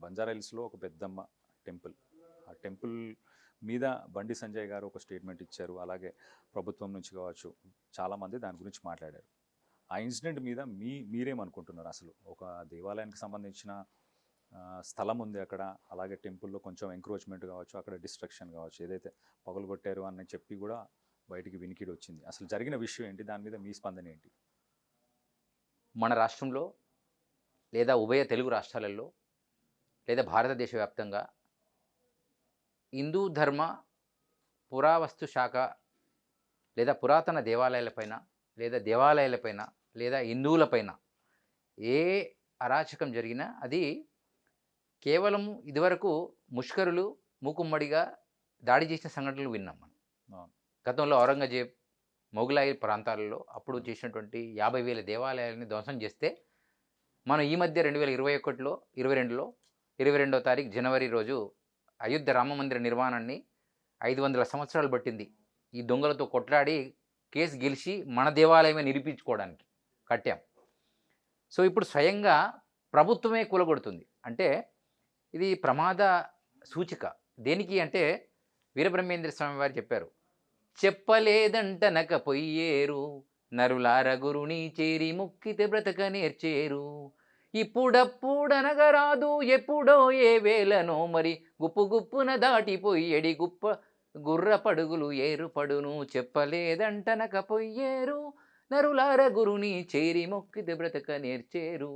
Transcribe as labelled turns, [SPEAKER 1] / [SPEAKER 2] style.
[SPEAKER 1] బంజారా హిల్స్‌లో ఒక పెద్దమ్మ టెంపుల్. ఆ టెంపుల్ మీద బండి సంజయ్ గారు ఒక స్టేట్మెంట్ ఇచ్చారు. అలాగే ప్రభుత్వం నుంచి కావచ్చు, చాలామంది దాని గురించి మాట్లాడారు. ఆ ఇన్సిడెంట్ మీద మీరేమనుకుంటున్నారు అసలు? ఒక దేవాలయానికి సంబంధించిన స్థలం ఉంది అక్కడ. అలాగే టెంపుల్‌లో కొంచెం ఎంక్రోచ్‌మెంట్ కావచ్చు, అక్కడ డిస్ట్రక్షన్ కావచ్చు, ఏదైతే పగలగొట్టారు అని చెప్పి కూడా బయటికి వినికిడొచ్చింది. అసలు జరిగిన విషయం ఏంటి? దాని మీద మీ స్పందన ఏంటి?
[SPEAKER 2] మన రాష్ట్రంలో లేదా ఉభయ తెలుగు రాష్ట్రాలలో లేదా భారతదేశ వ్యాప్తంగా హిందూ ధర్మ పురావస్తు శాఖ లేదా పురాతన దేవాలయాలపైన లేదా దేవాలయాలపైన లేదా హిందువులపైన ఏ అరాచకం జరిగినా అది కేవలం ఇదివరకు ముష్కరులు మూకుమ్మడిగా దాడి చేసిన సంఘటనలు విన్నాం మనం.
[SPEAKER 1] అవును.
[SPEAKER 2] గతంలో ఔరంగజేబ్ మొఘలాయి ప్రాంతాలలో అప్పుడు చేసినటువంటి 50,000 దేవాలయాలని ధ్వంసం చేస్తే మనం ఈ మధ్య 2021లో 22లో 22వ తారీఖు జనవరి రోజు అయోధ్య రామ మందిర నిర్మాణాన్ని 500 సంవత్సరాలు పట్టింది ఈ దొంగలతో కొట్లాడి కేసు గెలిచి మన దేవాలయమే నిరూపించుకోవడానికి కట్టాం. సో ఇప్పుడు స్వయంగా ప్రభుత్వమే కూలగొడుతుంది. అంటే ఇది ప్రమాద సూచిక. దేనికి అంటే వీరబ్రహ్మేంద్ర స్వామి వారు చెప్పారు, చెప్పలేదంటనక పొయ్యేరు నరులార గురుని చేరి ముక్కితే బ్రతక నేర్చేరు, ఇప్పుడప్పుడనగరాదు ఎప్పుడో ఏ వేళనో మరి గుప్పు గుప్పున దాటిపోయేడి గుర్ర పడుగులు ఏరుపడును, చెప్పలేదంటనక పొయ్యేరు నరులార గురుని చేరి మొక్కితే బ్రతక నేర్చేరు.